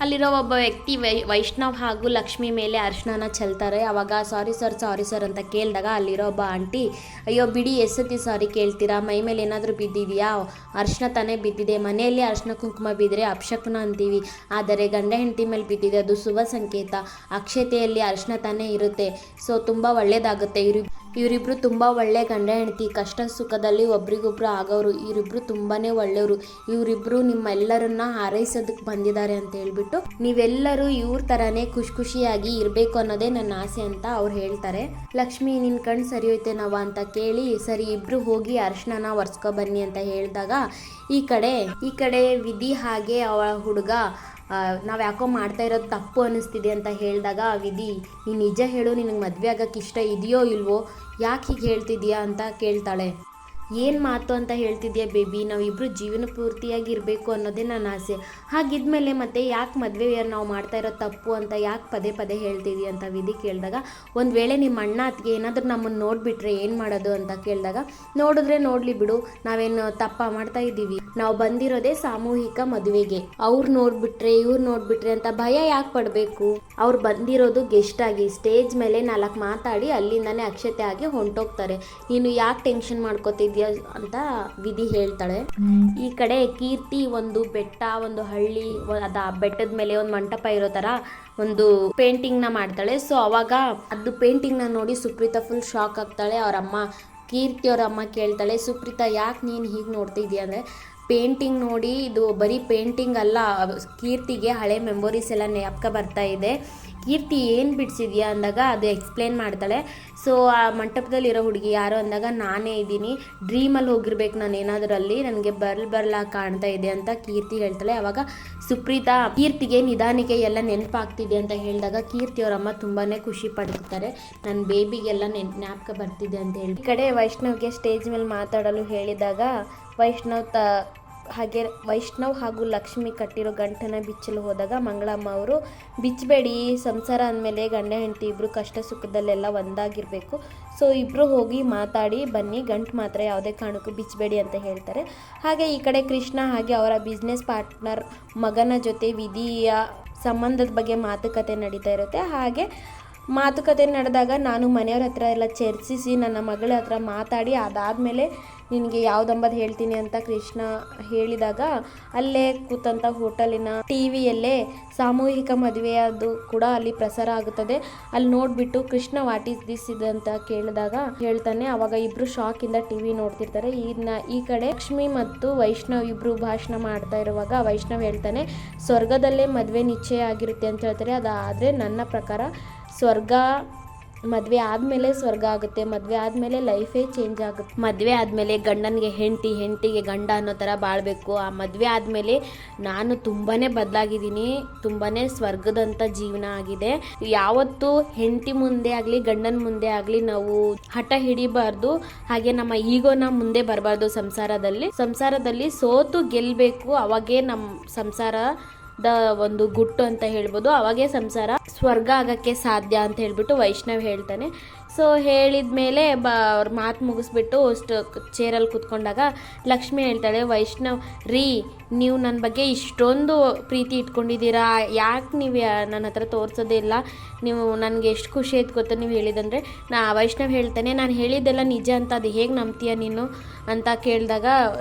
ಅಲ್ಲಿರೋ ಒಬ್ಬ ವ್ಯಕ್ತಿ ವೈಷ್ಣವ್ ಹಾಗೂ ಲಕ್ಷ್ಮಿ ಮೇಲೆ ಅರ್ಶಿನ ಚೆಲ್ತಾರೆ. ಅವಾಗ ಸಾರಿ ಸರ್ ಅಂತ ಕೇಳಿದಾಗ ಅಲ್ಲಿರೋ ಒಬ್ಬ ಆಂಟಿ, ಅಯ್ಯೋ ಬಿಡಿ, ಎಷ್ಟೊತ್ತಿ ಸಾರಿ ಕೇಳ್ತೀರಾ, ಮೈ ಮೇಲೆ ಏನಾದರೂ ಬಿದ್ದಿದೆಯಾ, ಅರ್ಶಿನ ತಾನೇ ಬಿದ್ದಿದೆ, ಮನೆಯಲ್ಲಿ ಅರ್ಶಿನ ಕುಂಕುಮ ಬಿದ್ದರೆ ಅಪಶಕುನ ಅಂತೀವಿ, ಆದರೆ ಗಂಡ ಹೆಂಡತಿ ಮೇಲೆ ಬಿದ್ದಿದೆ ಅದು ಶುಭ ಸಂಕೇತ, ಅಕ್ಷತೆಯಲ್ಲಿ ಅರ್ಶಿನ ತಾನೇ ಇರುತ್ತೆ, ಸೊ ತುಂಬ ಒಳ್ಳೆಯದಾಗುತ್ತೆ. ಇವರಿಬ್ರು ತುಂಬ ಒಳ್ಳೆ ಗಂಡ ಹೆಂಡತಿ, ಕಷ್ಟ ಸುಖದಲ್ಲಿ ಒಬ್ರಿಗೊಬ್ರು ಆಗೋರು, ಇವರಿಬ್ರು ತುಂಬಾ ಒಳ್ಳೆಯವರು, ಇವರಿಬ್ರು ನಿಮ್ಮೆಲ್ಲರನ್ನ ಹಾರೈಸೋದಕ್ಕೆ ಬಂದಿದ್ದಾರೆ ಅಂತ ಹೇಳ್ಬಿಟ್ಟು ನೀವೆಲ್ಲರೂ ಇವ್ರ ಥರನೇ ಖುಷಿಯಾಗಿ ಇರಬೇಕು ಅನ್ನೋದೇ ನನ್ನ ಆಸೆ ಅಂತ ಅವ್ರು ಹೇಳ್ತಾರೆ. ಲಕ್ಷ್ಮಿ, ನಿನ್ನ ಕಣ್ಣು ಸರಿ ಹೋಯ್ತೇನವ ಅಂತ ಕೇಳಿ, ಸರಿ ಇಬ್ರು ಹೋಗಿ ಅರ್ಶಿನ ಒರೆಸ್ಕೊ ಬನ್ನಿ ಅಂತ ಹೇಳಿದಾಗ ಈ ಕಡೆ ವಿಧಿ ಹಾಗೆ ಅವಳ ಹುಡುಗ ನಾವು ಯಾಕೋ ಮಾಡ್ತಾ ಇರೋದು ತಪ್ಪು ಅನ್ನಿಸ್ತಿದೆ ಅಂತ ಹೇಳಿದಾಗ ವಿಧಿ, ನೀನು ನಿಜ ಹೇಳು, ನಿನಗೆ ಮದುವೆ ಆಗೋಕ್ಕೆ ಇಷ್ಟ ಇದೆಯೋ ಇಲ್ವೋ, ಯಾಕೆ ಹೀಗೆ ಹೇಳ್ತಿದ್ಯಾ ಅಂತ ಕೇಳ್ತಾಳೆ. ಏನು ಮಾತು ಅಂತ ಹೇಳ್ತಿದ್ಯಾ ಬೇಬಿ, ನಾವಿಬ್ಬರು ಜೀವನ ಪೂರ್ತಿಯಾಗಿ ಇರಬೇಕು ಅನ್ನೋದೇ ನನ್ನ ಆಸೆ, ಹಾಗಿದ್ಮೇಲೆ ಮತ್ತೆ ಯಾಕೆ ಮದುವೆ ನಾವು ಮಾಡ್ತಾ ಇರೋ ತಪ್ಪು ಅಂತ ಯಾಕೆ ಪದೇ ಹೇಳ್ತಿದ್ದಿ ಅಂತ ವಿಧಿ ಕೇಳಿದಾಗ, ಒಂದು ವೇಳೆ ನಿಮ್ಮ ಅಣ್ಣ ಅತ್ತಿಗೆ ಏನಾದರೂ ನಮ್ಮನ್ನು ನೋಡಿಬಿಟ್ರೆ ಏನು ಮಾಡೋದು ಅಂತ ಕೇಳಿದಾಗ, ನೋಡಿದ್ರೆ ನೋಡಲಿ ಬಿಡು, ನಾವೇನು ತಪ್ಪ ಮಾಡ್ತಾ ಇದ್ದೀವಿ, ನಾವು ಬಂದಿರೋದೇ ಸಾಮೂಹಿಕ ಮದುವೆಗೆ, ಅವ್ರು ನೋಡಿಬಿಟ್ರೆ ಇವ್ರು ನೋಡಿಬಿಟ್ರೆ ಅಂತ ಭಯ ಯಾಕೆ ಪಡಬೇಕು, ಅವ್ರು ಬಂದಿರೋದು ಗೆಸ್ಟ್ ಆಗಿ ಸ್ಟೇಜ್ ಮೇಲೆ 4 ಮಾತಾಡಿ ಅಲ್ಲಿಂದನೇ ಅಕ್ಷತೆ ಆಗಿ ಹೊಂಟೋಗ್ತಾರೆ, ನೀನು ಯಾಕೆ ಟೆನ್ಷನ್ ಮಾಡ್ಕೋತಿದ್ದಿ ಅಂತ ವಿಧಿ ಹೇಳ್ತಾಳೆ. ಈ ಕಡೆ ಕೀರ್ತಿ ಒಂದು ಬೆಟ್ಟ, ಒಂದು ಹಳ್ಳಿ, ಅದ ಬೆಟ್ಟದ ಮೇಲೆ ಒಂದು ಮಂಟಪ ಇರೋ ತರ ಒಂದು ಪೇಂಟಿಂಗ್ ನ ಮಾಡ್ತಾಳೆ. ಸೊ ಅವಾಗ ಅದು ಪೇಂಟಿಂಗ್ ನ ನೋಡಿ ಸುಪ್ರೀತಾ ಫುಲ್ ಶಾಕ್ ಆಗ್ತಾಳೆ. ಕೀರ್ತಿ ಅವ್ರ ಅಮ್ಮ ಕೇಳ್ತಾಳೆ, ಸುಪ್ರೀತಾ ಯಾಕೆ ನೀನು ಹೀಗೆ ನೋಡ್ತಿದ್ಯಾ ಅಂದರೆ, ಪೇಂಟಿಂಗ್ ನೋಡಿ, ಇದು ಬರೀ ಪೇಂಟಿಂಗ್ ಅಲ್ಲ, ಕೀರ್ತಿಗೆ ಹಳೆ ಮೆಮೊರೀಸ್ ಎಲ್ಲ ಜ್ಞಾಪಕ ಬರ್ತಾ ಇದೆ, ಕೀರ್ತಿ ಏನು ಬಿಡಿಸಿದ್ಯಾ ಅಂದಾಗ ಅದು ಎಕ್ಸ್ಪ್ಲೇನ್ ಮಾಡ್ತಾಳೆ. ಸೊ ಆ ಮಂಟಪದಲ್ಲಿರೋ ಹುಡುಗಿ ಯಾರು ಅಂದಾಗ, ನಾನೇ ಇದ್ದೀನಿ, ಡ್ರೀಮಲ್ಲಿ ಹೋಗಿರ್ಬೇಕು ನಾನು ಏನಾದ್ರಲ್ಲಿ, ನನಗೆ ಬರಲ ಕಾಣ್ತಾ ಇದೆ ಅಂತ ಕೀರ್ತಿ ಹೇಳ್ತಾಳೆ. ಅವಾಗ ಸುಪ್ರೀತಾ ಕೀರ್ತಿಗೆ ನಿಧಾನಿಕೆ ಎಲ್ಲ ನೆನಪಾಗ್ತಿದೆ ಅಂತ ಹೇಳಿದಾಗ ಕೀರ್ತಿ ಅವರಮ್ಮ ತುಂಬಾ ಖುಷಿ ಪಡ್ತಾರೆ, ನನ್ನ ಬೇಬಿಗೆಲ್ಲ ಜ್ಞಾಪಕ ಬರ್ತಿದೆ ಅಂತ ಹೇಳಿ. ಈ ಕಡೆ ವೈಷ್ಣವ್ಗೆ ಸ್ಟೇಜ್ ಮೇಲೆ ಮಾತಾಡಲು ಹೇಳಿದಾಗ ವೈಷ್ಣವ್ ಹಾಗೂ ಲಕ್ಷ್ಮಿ ಕಟ್ಟಿರೋ ಗಂಟನ ಬಿಚ್ಚಲು ಹೋದಾಗ ಮಂಗಳಮ್ಮ ಅವರು, ಬಿಚ್ಚಬೇಡಿ, ಸಂಸಾರ ಅಂದಮೇಲೆ ಗಂಡ ಹೆಂಡತಿ ಇಬ್ಬರು ಕಷ್ಟ ಸುಖದಲ್ಲೆಲ್ಲ ಒಂದಾಗಿರಬೇಕು, ಸೊ ಇಬ್ಬರು ಹೋಗಿ ಮಾತಾಡಿ ಬನ್ನಿ, ಗಂಟು ಮಾತ್ರ ಯಾವುದೇ ಕಾರಣಕ್ಕೂ ಬಿಚ್ಚಬೇಡಿ ಅಂತ ಹೇಳ್ತಾರೆ. ಹಾಗೆ ಈ ಕಡೆ ಕೃಷ್ಣ ಹಾಗೆ ಅವರ ಬಿಸ್ನೆಸ್ ಪಾರ್ಟ್ನರ್ ಮಗನ ಜೊತೆ ವಿಧಿಯ ಸಂಬಂಧದ ಬಗ್ಗೆ ಮಾತುಕತೆ ನಡೀತಾ ಇರುತ್ತೆ. ಹಾಗೆ ಮಾತುಕತೆ ನಡೆದಾಗ ನಾನು ಮನೆಯವ್ರ ಹತ್ರ ಎಲ್ಲ ಚರ್ಚಿಸಿ ನನ್ನ ಮಗಳ ಹತ್ರ ಮಾತಾಡಿ ಅದಾದಮೇಲೆ ನಿನಗೆ ಯಾವುದಂಬದು ಹೇಳ್ತೀನಿ ಅಂತ ಕೃಷ್ಣ ಹೇಳಿದಾಗ, ಅಲ್ಲೇ ಕೂತಂಥ ಹೋಟೆಲಿನ ಟಿವಿಯಲ್ಲೇ ಸಾಮೂಹಿಕ ಮದುವೆಯದು ಕೂಡ ಅಲ್ಲಿ ಪ್ರಸಾರ ಆಗುತ್ತದೆ. ಅಲ್ಲಿ ನೋಡಿಬಿಟ್ಟು ಕೃಷ್ಣ ವಾಟ್ ಈಸ್ ದಿಸ್ ಇದು ಅಂತ ಕೇಳಿದಾಗ ಹೇಳ್ತಾನೆ. ಅವಾಗ ಇಬ್ಬರು ಶಾಕಿಂದ ಟಿವಿ ನೋಡ್ತಿರ್ತಾರೆ. ಈ ಕಡೆ ಲಕ್ಷ್ಮಿ ಮತ್ತು ವೈಷ್ಣವ್ ಇಬ್ಬರು ಭಾಷಣ ಮಾಡ್ತಾ ಇರುವಾಗ ವೈಷ್ಣವ್ ಹೇಳ್ತಾನೆ, ಸ್ವರ್ಗದಲ್ಲೇ ಮದುವೆ ನಿಶ್ಚಯ ಆಗಿರುತ್ತೆ ಅಂತ ಹೇಳ್ತಾರೆ. ಅದಾದರೆ ನನ್ನ ಪ್ರಕಾರ ಮದುವೆ ಆದಮೇಲೆ ಸ್ವರ್ಗ ಆಗುತ್ತೆ, ಮದುವೆ ಆದಮೇಲೆ ಲೈಫೇ ಚೇಂಜ್ ಆಗುತ್ತೆ, ಮದುವೆ ಆದಮೇಲೆ ಗಂಡನಿಗೆ ಹೆಂಡತಿ, ಹೆಂಡತಿಗೆ ಗಂಡ ಅನ್ನೋ ಥರ ಬಾಳಬೇಕು. ಆ ಮದುವೆ ಆದಮೇಲೆ ನಾನು ತುಂಬಾ ಬದಲಾಗಿದ್ದೀನಿ, ತುಂಬಾ ಸ್ವರ್ಗದಂಥ ಜೀವನ ಆಗಿದೆ. ಯಾವತ್ತೂ ಹೆಂಡತಿ ಮುಂದೆ ಆಗಲಿ ಗಂಡನ ಮುಂದೆ ಆಗಲಿ ನಾವು ಹಠ ಹಿಡಿಬಾರ್ದು, ಹಾಗೆ ನಮ್ಮ ಈಗೋನ ಮುಂದೆ ಬರಬಾರ್ದು. ಸಂಸಾರದಲ್ಲಿ ಸೋತು ಗೆಲ್ಲಬೇಕು, ಅವಾಗೇ ನಮ್ಮ ಸಂಸಾರ ಒಂದು ಗುಟ್ಟು ಅಂತ ಹೇಳ್ಬೋದು, ಅವಾಗೇ ಸಂಸಾರ ಸ್ವರ್ಗ ಆಗಕ್ಕೆ ಸಾಧ್ಯ ಅಂತ ಹೇಳ್ಬಿಟ್ಟು ವೈಷ್ಣವ್ ಹೇಳ್ತಾನೆ. ಸೊ ಹೇಳಿದ್ಮೇಲೆ ಅವ್ರ ಮಾತು ಮುಗಿಸ್ಬಿಟ್ಟು ಚೇರಲ್ಲಿ ಕೂತ್ಕೊಂಡಾಗ ಲಕ್ಷ್ಮಿ ಹೇಳ್ತಾಳೆ, ವೈಷ್ಣವ್ ರೀ, ನೀವು ನನ್ನ ಬಗ್ಗೆ ಇಷ್ಟೊಂದು ಪ್ರೀತಿ ಇಟ್ಕೊಂಡಿದ್ದೀರಾ, ಯಾಕೆ ನೀವು ನನ್ನ ಹತ್ರ ತೋರಿಸೋದೇ ಇಲ್ಲ, ನೀವು ನನಗೆ ಎಷ್ಟು ಖುಷಿ ಆಯ್ತು ಗೊತ್ತಾ ನೀವು ಹೇಳಿದಂದರೆ. ವೈಷ್ಣವ್ ಹೇಳ್ತಾನೆ, ನಾನು ಹೇಳಿದ್ದೆಲ್ಲ ನಿಜ ಅಂತ ಅದು ಹೇಗೆ ನಂಬ್ತೀಯ ನೀನು ಅಂತ ಕೇಳಿದಾಗ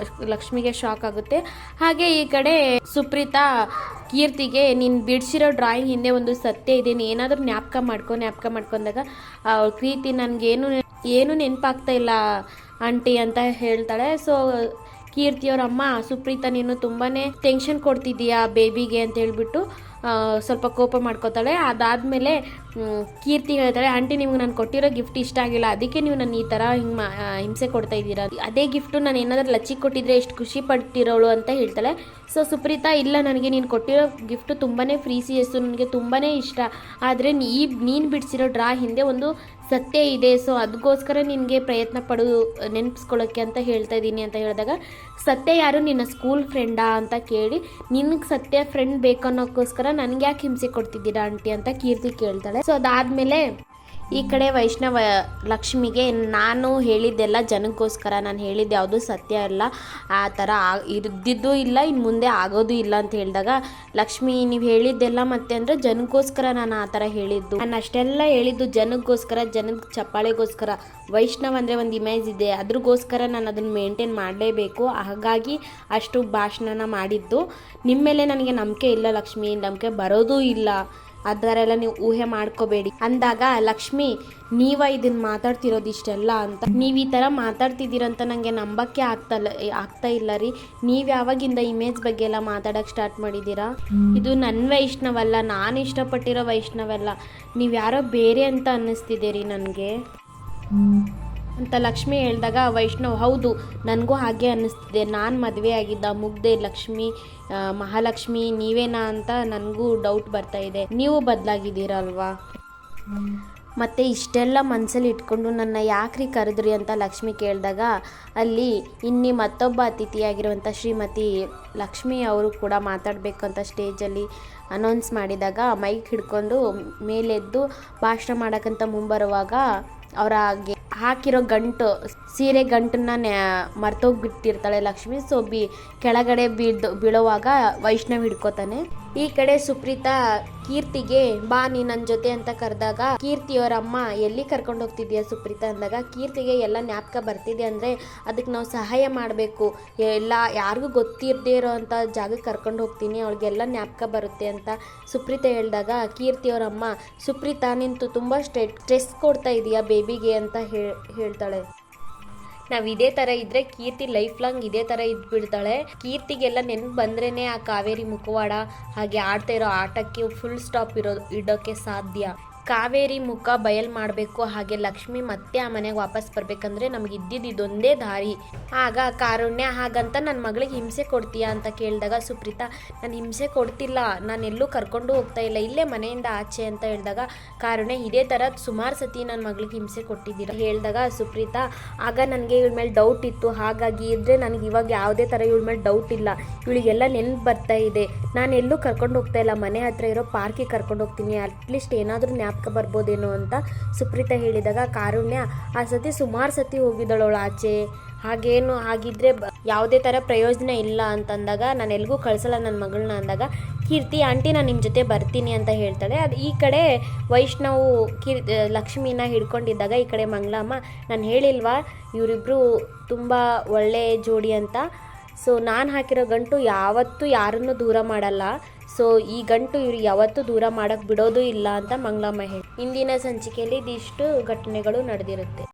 ಲಕ್ಷ್ಮಿಗೆ ಶಾಕ್ ಆಗುತ್ತೆ. ಹಾಗೆ ಈ ಕಡೆ ಸುಪ್ರೀತಾ ಕೀರ್ತಿಗೆ, ನೀನು ಬಿಡಿಸಿರೋ ಡ್ರಾಯಿಂಗ್ ಹಿಂದೆ ಒಂದು ಸತ್ಯ ಇದೆ, ನೀನು ಏನಾದರೂ ಜ್ಞಾಪಕ ಮಾಡ್ಕೊಂಡಾಗ ಪ್ರೀತಿ ನನಗೇನು ನೆನಪಾಗ್ತಾ ಇಲ್ಲ ಆಂಟಿ ಅಂತ ಹೇಳ್ತಾಳೆ. ಸೊ ಕೀರ್ತಿಯವರಮ್ಮ, ಸುಪ್ರೀತಾ ನೀನು ತುಂಬಾ ಟೆನ್ಷನ್ ಕೊಡ್ತಿದ್ದೀಯಾ ಬೇಬಿಗೆ ಅಂತ ಹೇಳ್ಬಿಟ್ಟು ಸ್ವಲ್ಪ ಕೋಪ ಮಾಡ್ಕೋತಾಳೆ. ಅದಾದಮೇಲೆ ಕೀರ್ತಿ ಹೇಳ್ತಾಳೆ, ಆಂಟಿ ನಿಮ್ಗೆ ನಾನು ಕೊಟ್ಟಿರೋ ಗಿಫ್ಟ್ ಇಷ್ಟ ಆಗಿಲ್ಲ, ಅದಕ್ಕೆ ನೀವು ನಾನು ಈ ಥರ ಹಿಂಸೆ ಕೊಡ್ತಾ ಇದ್ದೀರಾ, ಅದೇ ಗಿಫ್ಟು ನಾನು ಏನಾದರೂ ಲಚ್ಚಿ ಕೊಟ್ಟಿದ್ರೆ ಎಷ್ಟು ಖುಷಿ ಪಡ್ತಿರೋಳು ಅಂತ ಹೇಳ್ತಾಳೆ. ಸೊ ಸುಪ್ರೀತಾ, ಇಲ್ಲ, ನನಗೆ ನೀನು ಕೊಟ್ಟಿರೋ ಗಿಫ್ಟು ತುಂಬಾ ಪ್ರೀಸಿಯಸ್ಸು, ನನಗೆ ತುಂಬಾ ಇಷ್ಟ, ಆದರೆ ನೀನು ಬಿಡಿಸಿರೋ ಡ್ರಾ ಹಿಂದೆ ಒಂದು ಸತ್ಯ ಇದೆ, ಸೊ ಅದಕ್ಕೋಸ್ಕರ ನಿನಗೆ ಪ್ರಯತ್ನ ಪಡು ನೆನಪಿಸ್ಕೊಳ್ಳೋಕ್ಕೆ ಅಂತ ಹೇಳ್ತಾ ಇದ್ದೀನಿ ಅಂತ ಹೇಳಿದಾಗ, ಸತ್ಯ ಯಾರು, ನಿನ್ನ ಸ್ಕೂಲ್ ಫ್ರೆಂಡಾ ಅಂತ ಕೇಳಿ, ನಿನಗೆ ಸತ್ಯ ಫ್ರೆಂಡ್ ಬೇಕನ್ನೋಕ್ಕೋಸ್ಕರ ನನಗೆ ಯಾಕೆ ಹಿಂಸೆ ಕೊಡ್ತಿದ್ದೀರಾ ಆಂಟಿ ಅಂತ ಕೀರ್ತಿ ಕೇಳ್ತಾಳೆ. ಸೊ ಅದಾದಮೇಲೆ ಈ ಕಡೆ ವೈಷ್ಣವ ಲಕ್ಷ್ಮಿಗೆ ನಾನು ಹೇಳಿದ್ದೆಲ್ಲ ಜನಕ್ಕೋಸ್ಕರ, ನಾನು ಹೇಳಿದ್ದು ಯಾವುದು ಸತ್ಯ ಅಲ್ಲ, ಆ ಥರ ಇದ್ದಿದ್ದು ಇಲ್ಲ, ಇನ್ನು ಮುಂದೆ ಆಗೋದು ಇಲ್ಲ ಅಂತ ಹೇಳಿದಾಗ, ಲಕ್ಷ್ಮಿ ನೀವು ಹೇಳಿದ್ದೆಲ್ಲ ಮತ್ತೆ ಅಂದರೆ ಜನಕ್ಕೋಸ್ಕರ ನಾನು ಆ ಥರ ಹೇಳಿದ್ದು, ನಾನು ಅಷ್ಟೆಲ್ಲ ಹೇಳಿದ್ದು ಜನಕ್ಕೋಸ್ಕರ, ಜನದ ಚಪ್ಪಾಳೆಗೋಸ್ಕರ. ವೈಷ್ಣವ್ ಅಂದರೆ ಒಂದು ಇಮೇಜ್ ಇದೆ, ಅದ್ರಗೋಸ್ಕರ ನಾನು ಅದನ್ನು ಮೇಂಟೈನ್ ಮಾಡಲೇಬೇಕು, ಹಾಗಾಗಿ ಅಷ್ಟು ಭಾಷಣ ಮಾಡಿದ್ದು. ನಿಮ್ಮ ಮೇಲೆ ನನಗೆ ನಂಬಿಕೆ ಇಲ್ಲ ಲಕ್ಷ್ಮಿ, ನಂಬಿಕೆ ಬರೋದೂ ಇಲ್ಲ, ಅದರೆಲ್ಲ ನೀವು ಊಹೆ ಮಾಡ್ಕೋಬೇಡಿ ಅಂದಾಗ, ಲಕ್ಷ್ಮಿ ನೀವ ಇದನ್ನ ಮಾತಾಡ್ತಿರೋದು ಇಷ್ಟೆಲ್ಲ ಅಂತ, ನೀವು ಈ ಥರ ಮಾತಾಡ್ತಿದ್ದೀರಂತ ನನಗೆ ನಂಬಕ್ಕೆ ಆಗ್ತಾ ಇಲ್ಲ ರೀ. ನೀವು ಯಾವಾಗಿಂದ ಇಮೇಜ್ ಬಗ್ಗೆ ಎಲ್ಲ ಮಾತಾಡೋಕ್ಕೆ ಸ್ಟಾರ್ಟ್ ಮಾಡಿದ್ದೀರಾ? ಇದು ನನ್ನ ವೈಷ್ಣವಲ್ಲ, ನಾನು ಇಷ್ಟಪಟ್ಟಿರೋ ವೈಷ್ಣವಲ್ಲ, ನೀವು ಯಾರೋ ಬೇರೆ ಅಂತ ಅನ್ನಿಸ್ತಿದೆ ರೀ ನನಗೆ ಅಂತ ಲಕ್ಷ್ಮಿ ಹೇಳಿದಾಗ, ವೈಷ್ಣವ್ ಹೌದು ನನಗೂ ಹಾಗೆ ಅನ್ನಿಸ್ತಿದೆ, ನಾನು ಮದುವೆ ಆಗಿದ್ದ ಮುಗ್ದೆ ಲಕ್ಷ್ಮಿ ಮಹಾಲಕ್ಷ್ಮಿ ನೀವೇನಾ ಅಂತ ನನಗೂ ಡೌಟ್ ಬರ್ತಾ ಇದೆ, ನೀವು ಬದಲಾಗಿದ್ದೀರಲ್ವಾ, ಮತ್ತು ಇಷ್ಟೆಲ್ಲ ಮನಸ್ಸಲ್ಲಿ ಇಟ್ಕೊಂಡು ನನ್ನ ಯಾಕ್ರಿ ಕರೆದ್ರಿ ಅಂತ ಲಕ್ಷ್ಮಿ ಕೇಳಿದಾಗ, ಅಲ್ಲಿ ಇನ್ನಿ ಮತ್ತೊಬ್ಬ ಅತಿಥಿಯಾಗಿರುವಂಥ ಶ್ರೀಮತಿ ಲಕ್ಷ್ಮಿ ಅವರು ಕೂಡ ಮಾತಾಡಬೇಕು ಅಂತ ಸ್ಟೇಜಲ್ಲಿ ಅನೌನ್ಸ್ ಮಾಡಿದಾಗ, ಮೈಕ್ ಹಿಡ್ಕೊಂಡು ಮೇಲೆದ್ದು ಭಾಷಣ ಮಾಡೋಕ್ಕಂತ ಮುಂಬರುವಾಗ ಅವರ ಹಾಕಿರೋ ಗಂಟು ಸೀರೆ ಗಂಟನ್ನ ಮರ್ತೋಗ್ಬಿಟ್ಟಿರ್ತಾಳೆ ಲಕ್ಷ್ಮಿ. ಸೊ ಕೆಳಗಡೆ ಬೀಳುವಾಗ ವೈಷ್ಣವ್ ಹಿಡ್ಕೋತಾನೆ. ಈ ಕಡೆ ಸುಪ್ರೀತಾ ಕೀರ್ತಿಗೆ ಬಾ ನೀ ನನ್ನ ಜೊತೆ ಅಂತ ಕರೆದಾಗ, ಕೀರ್ತಿಯವರಮ್ಮ ಎಲ್ಲಿ ಕರ್ಕೊಂಡು ಹೋಗ್ತಿದ್ಯಾ ಸುಪ್ರೀತಾ ಅಂದಾಗ, ಕೀರ್ತಿಗೆ ಎಲ್ಲ ಜ್ಞಾಪಕ ಬರ್ತಿದೆ ಅಂದರೆ ಅದಕ್ಕೆ ನಾವು ಸಹಾಯ ಮಾಡಬೇಕು, ಎಲ್ಲ ಯಾರಿಗೂ ಗೊತ್ತಿರದೇ ಇರೋ ಅಂಥ ಜಾಗಕ್ಕೆ ಕರ್ಕೊಂಡು ಹೋಗ್ತೀನಿ, ಅವಳಿಗೆಲ್ಲ ಜ್ಞಾಪಕ ಬರುತ್ತೆ ಅಂತ ಸುಪ್ರೀತಾ ಹೇಳಿದಾಗ, ಕೀರ್ತಿಯವರಮ್ಮ ಸುಪ್ರೀತಾ ನಿಂತು ತುಂಬ ಸ್ಟ್ರೆಸ್ ಕೊಡ್ತಾ ಇದೆಯಾ ಬೇಬಿಗೆ ಅಂತ ಹೇಳ್ತಾಳೆ. ನಾವು ಇದೇ ಥರ ಇದ್ದರೆ ಕೀರ್ತಿ ಲೈಫ್ ಲಾಂಗ್ ಇದೇ ಥರ ಇದ್ಬಿಡ್ತಾಳೆ. ಕೀರ್ತಿಗೆಲ್ಲ ನೆನಪು ಬಂದ್ರೇ ಆ ಕಾವೇರಿ ಮುಖವಾಡ ಹಾಗೆ ಆಡ್ತಾ ಇರೋ ಆಟಕ್ಕೆ ಫುಲ್ ಸ್ಟಾಪ್ ಇಡೋಕ್ಕೆ ಸಾಧ್ಯ. ಕಾವೇರಿ ಮುಖ ಬಯಲು ಮಾಡಬೇಕು, ಹಾಗೆ ಲಕ್ಷ್ಮಿ ಮತ್ತೆ ಆ ಮನೆಗೆ ವಾಪಸ್ ಬರಬೇಕಂದ್ರೆ ನಮ್ಗೆ ಇದ್ದಿದ್ದು ಇದೊಂದೇ ದಾರಿ. ಆಗ ಕಾರುಣ್ಯ ಹಾಗಂತ ನನ್ನ ಮಗಳಿಗೆ ಹಿಂಸೆ ಕೊಡ್ತೀಯಾ ಅಂತ ಕೇಳಿದಾಗ, ಸುಪ್ರೀತಾ ನಾನು ಹಿಂಸೆ ಕೊಡ್ತಿಲ್ಲ, ನಾನು ಎಲ್ಲೂ ಕರ್ಕೊಂಡು ಹೋಗ್ತಾ ಇಲ್ಲ, ಇಲ್ಲೇ ಮನೆಯಿಂದ ಆಚೆ ಅಂತ ಹೇಳಿದಾಗ, ಕಾರುಣ್ಯ ಇದೇ ಥರ ಸುಮಾರು ಸತಿ ನನ್ನ ಮಗಳಿಗೆ ಹಿಂಸೆ ಕೊಟ್ಟಿದ್ದೀರ ಹೇಳಿದಾಗ, ಸುಪ್ರೀತಾ ಆಗ ನನಗೆ ಇವಳ ಮೇಲೆ ಡೌಟ್ ಇತ್ತು, ಹಾಗಾಗಿ ಇದ್ದರೆ ನನಗೆ ಇವಾಗ ಯಾವುದೇ ಥರ ಇವಳ ಮೇಲೆ ಡೌಟ್ ಇಲ್ಲ, ಇವಳಿಗೆಲ್ಲ ನೆನಪು ಬರ್ತಾ ಇದೆ, ನಾನು ಎಲ್ಲೂ ಕರ್ಕೊಂಡು ಹೋಗ್ತಾ ಇಲ್ಲ, ಮನೆ ಹತ್ರ ಇರೋ ಪಾರ್ಕಿಗೆ ಕರ್ಕೊಂಡು ಹೋಗ್ತೀನಿ, ಅಟ್ಲೀಸ್ಟ್ ಏನಾದರೂ ಜ್ಞಾಪಕ ಬರ್ಬೋದೇನೋ ಅಂತ ಸುಪ್ರೀತಾ ಹೇಳಿದಾಗ, ಕಾರುಣ್ಯ ಆ ಸತಿ ಸುಮಾರು ಸತಿ ಹೋಗಿದ್ದಳು ಆಚೆ, ಹಾಗೇನು ಆಗಿದ್ರೆ ಯಾವುದೇ ಥರ ಪ್ರಯೋಜನ ಇಲ್ಲ ಅಂತಂದಾಗ, ನಾನು ಎಲ್ಗೂ ಕಳಿಸಲ್ಲ ನನ್ನ ಮಗಳನ್ನ ಅಂದಾಗ, ಕೀರ್ತಿ ಆಂಟಿ ನಾನು ನಿಮ್ಮ ಜೊತೆ ಬರ್ತೀನಿ ಅಂತ ಹೇಳ್ತಾಳೆ. ಅದು ಈ ಕಡೆ ವೈಷ್ಣವು ಲಕ್ಷ್ಮಿನ ಹಿಡ್ಕೊಂಡಿದ್ದಾಗ, ಈ ಕಡೆ ಮಂಗಳಮ್ಮ ನಾನು ಹೇಳಿಲ್ವಾ ಇವರಿಬ್ಬರು ತುಂಬ ಒಳ್ಳೆ ಜೋಡಿ ಅಂತ, ಸೊ ನಾನು ಹಾಕಿರೋ ಗಂಟು ಯಾವತ್ತೂ ಯಾರನ್ನೂ ದೂರ ಮಾಡಲ್ಲ, ಸೊ ಈ ಗಂಟು ಇವ್ರು ಯಾವತ್ತೂ ದೂರ ಮಾಡೋಕ್ಕೆ ಬಿಡೋದು ಇಲ್ಲ ಅಂತ ಮಂಗಳಮ್ಮ ಹೇಳಿ. ಇಂದಿನ ಸಂಚಿಕೆಯಲ್ಲಿ ಇದಿಷ್ಟು ಘಟನೆಗಳು ನಡೆದಿರುತ್ತೆ.